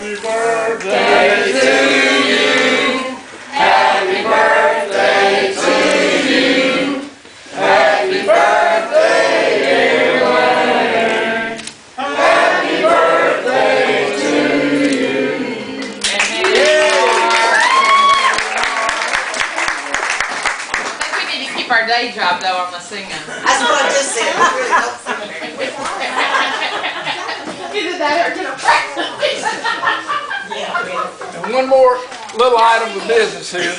Happy birthday to you. Happy birthday to you. Happy birthday, dear Elaine. Happy birthday to you. I think we need to keep our day job though on the singing. That's what I just said. I really don't think very well. Either that or get a practice. And one more little item of business here.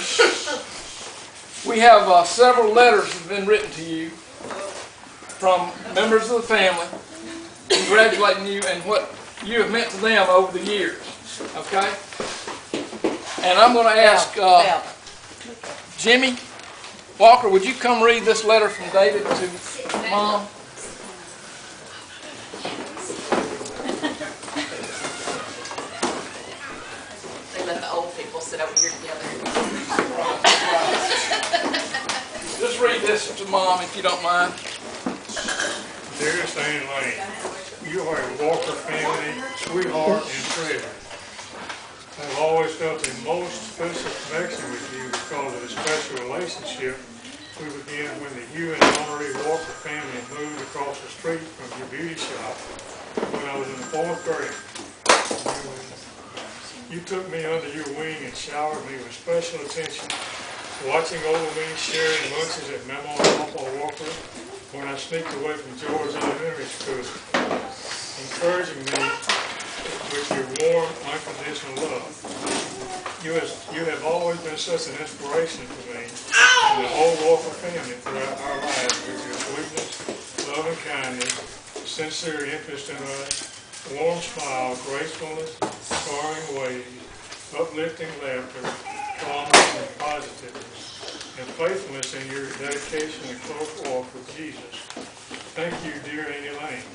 We have several letters that have been written to you from members of the family congratulating you and what you have meant to them over the years. Okay? And I'm going to ask Jimmy Walker, would you come read this letter from David to Mom? Let the old people sit over here together. Just read this to Mom if you don't mind. Dearest Elaine, you are a Walker family sweetheart and treasure. I've always felt a most special connection with you because of the special relationship we began when the Hugh and Honoree Walker family moved across the street from your beauty shop when I was in the 4th grade. You took me under your wing and showered me with special attention, watching over me, sharing lunches at Mama and Papa Walker when I sneaked away from George Elementary School, encouraging me with your warm, unconditional love. You have always been such an inspiration to me and the whole Walker family throughout our lives with your sweetness, love and kindness, sincere interest in us, warm smile, gracefulness, charming ways, uplifting laughter, calmness and positiveness, and faithfulness in your dedication and close walk with Jesus. Thank you, dear Elaine.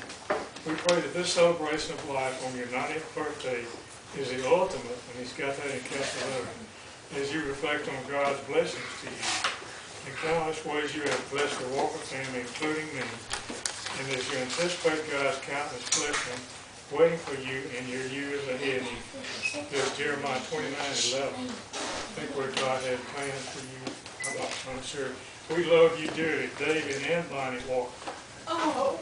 We pray that this celebration of life on your 90th birthday is the ultimate, and he's got that in capital letters, as you reflect on God's blessings to you. In countless ways you have blessed the Walker family, including me, and as you anticipate God's countless blessings waiting for you in your years ahead. There's Jeremiah 29:11. Think what God had planned for you. I'm sure. We love you dearly, David and Bonnie Walker. Oh.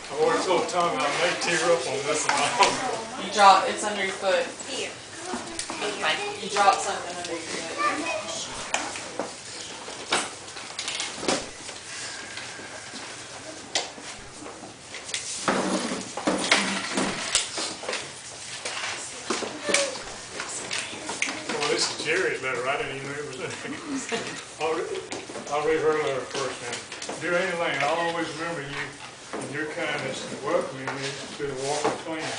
I always told Tommy I may tear up on this one. You drop, it's under your foot. Here. You drop something under your foot. Well, this is Jerry's letter. I didn't even know it was in there. I'll read her letter first now. Dear Elaine, I'll always remember you and your kindness in welcoming me to the Walker clan.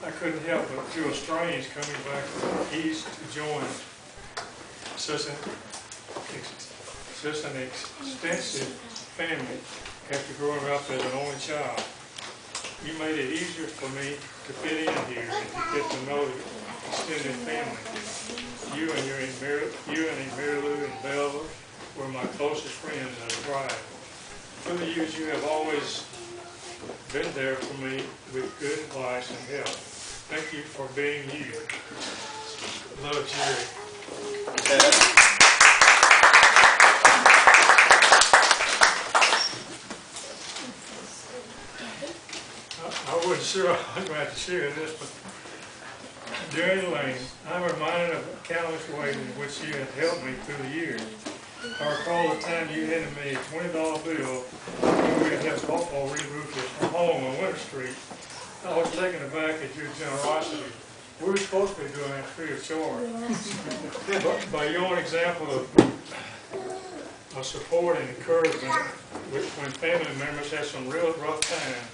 I couldn't help but feel strange coming back from the East to join such an extensive family after growing up as an only child. You made it easier for me to fit in here and to get to know the extended family. You and Mary Lou and Belva were my closest friends as a bride. Through the years, you have always been there for me with good advice and help. Thank you for being you. Love, Jerry. I wasn't sure I was going to have to share this, but dear Elaine, I'm reminded of countless ways in which you have helped me through the years. I recall the time you handed me a $20 bill when we had Papa re-roof his home on Winter Street. I was taken aback at your generosity. We were supposed to be doing that free of charge. But by your example of support and encouragement when family members had some real rough times,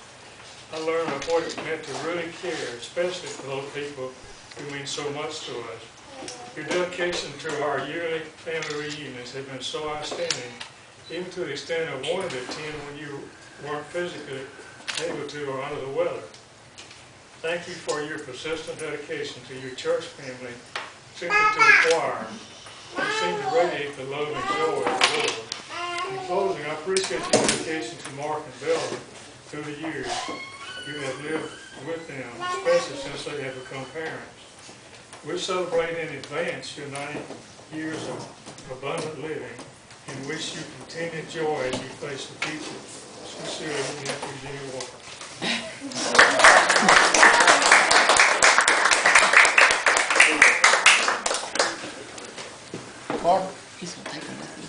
I learned of what it meant to really care, especially for those people who mean so much to us. Your dedication to our yearly family reunions has been so outstanding, even to the extent of wanting to attend when you weren't physically able to or under the weather. Thank you for your persistent dedication to your church family, particularly to the choir. You seem to radiate the love and joy of the Lord. In closing, I appreciate your dedication to Mark and Bella through the years you have lived with them, especially since they have become parents. We celebrate in advance your 90 years of abundant living and wish you continued joy as you face the future. Sincerely, Nephew Jimmy Walker. Barbara? He's gonna take her with me.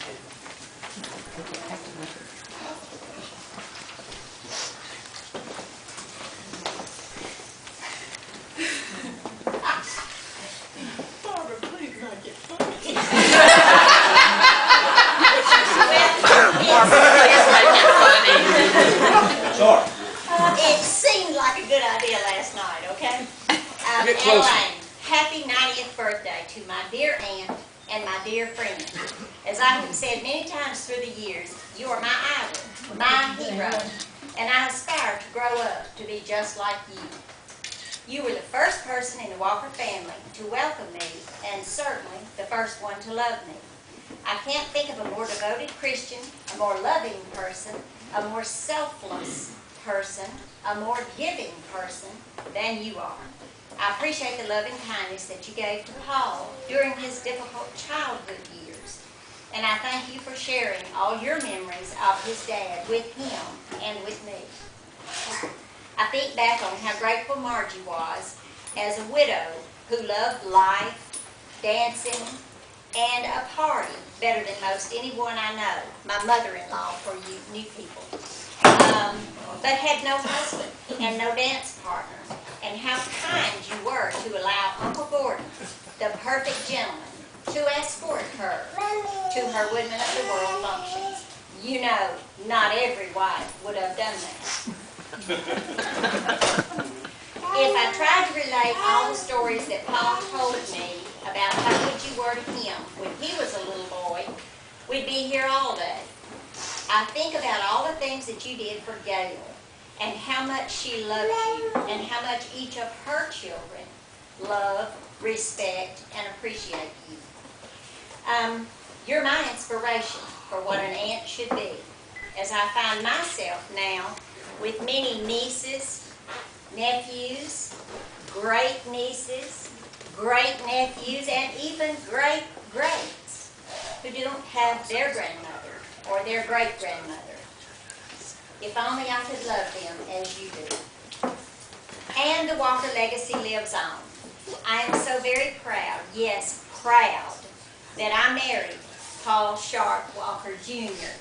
Barbara, please not get funny. Sorry. It seemed like a good idea last night, okay? Get closer. Elaine, happy 90th birthday to my dear aunt and my dear friend. As I have said many times through the years, you are my idol, my hero, and I aspire to grow up to be just like you. You were the first person in the Walker family to welcome me, and certainly the first one to love me. I can't think of a more devoted Christian, a more loving person, a more selfless person, a more giving person than you are. I appreciate the loving kindness that you gave to Paul during his difficult childhood years. And I thank you for sharing all your memories of his dad with him and with me. I think back on how grateful Margie was as a widow who loved life, dancing, and a party better than most anyone I know. My mother-in-law, for you new people. But had no husband and no dance partner. And how kind you were to allow Uncle Gordon, the perfect gentleman, to escort her to her Woodman of the World functions. You know, not every wife would have done that. If I tried to relate all the stories that Paul told me about how good you were to him when he was a little boy, we'd be here all day. I think about all the things that you did for Gail, and how much she loved you, and how much each of her children love, respect, and appreciate you. You're my inspiration for what an aunt should be, as I find myself now with many nieces, nephews, great-nieces, great-nephews, and even great-greats who don't have their grandmother or their great-grandmother. If only I could love them as you do. And the Walker legacy lives on. I am so very proud, yes, proud, that I married Paul Sharp Walker Jr.,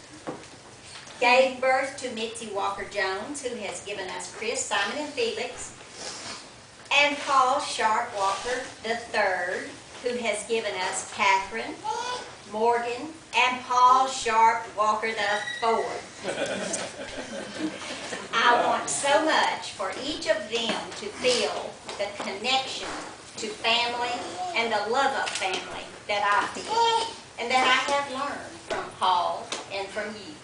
gave birth to Mitzi Walker Jones, who has given us Chris, Simon, and Felix, and Paul Sharp Walker III, who has given us Catherine, Morgan, and Paul Sharp Walker IV. I want so much for each of them to feel the connection to family and the love of family that I feel, and that I have learned from Paul and from you.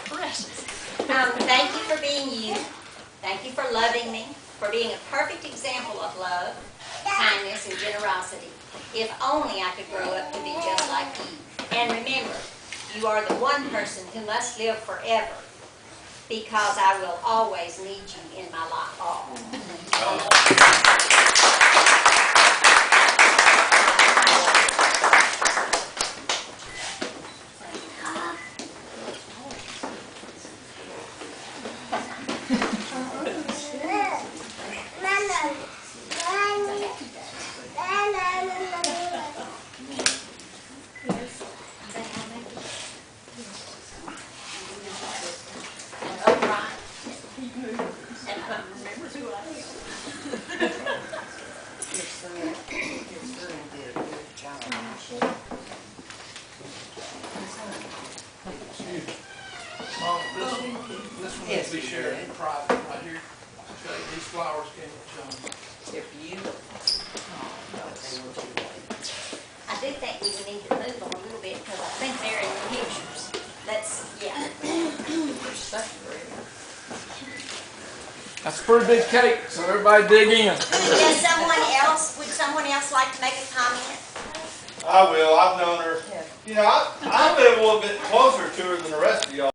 Precious. Thank you for being you. Thank you for loving me, for being a perfect example of love, kindness, and generosity. If only I could grow up to be just like you. And remember, you are the one person who must live forever, because I will always need you in my life. This one needs to be shared in private right here. Okay, these flowers came from John. They're beautiful. I do think we would need to move them a little bit, because I think they're in the pictures. Yeah. They're such pretty. That's a pretty big cake, so everybody dig in. Would someone anyone else like to make a comment? I will. I've known her. You know, I've been a little bit closer to her than the rest of y'all.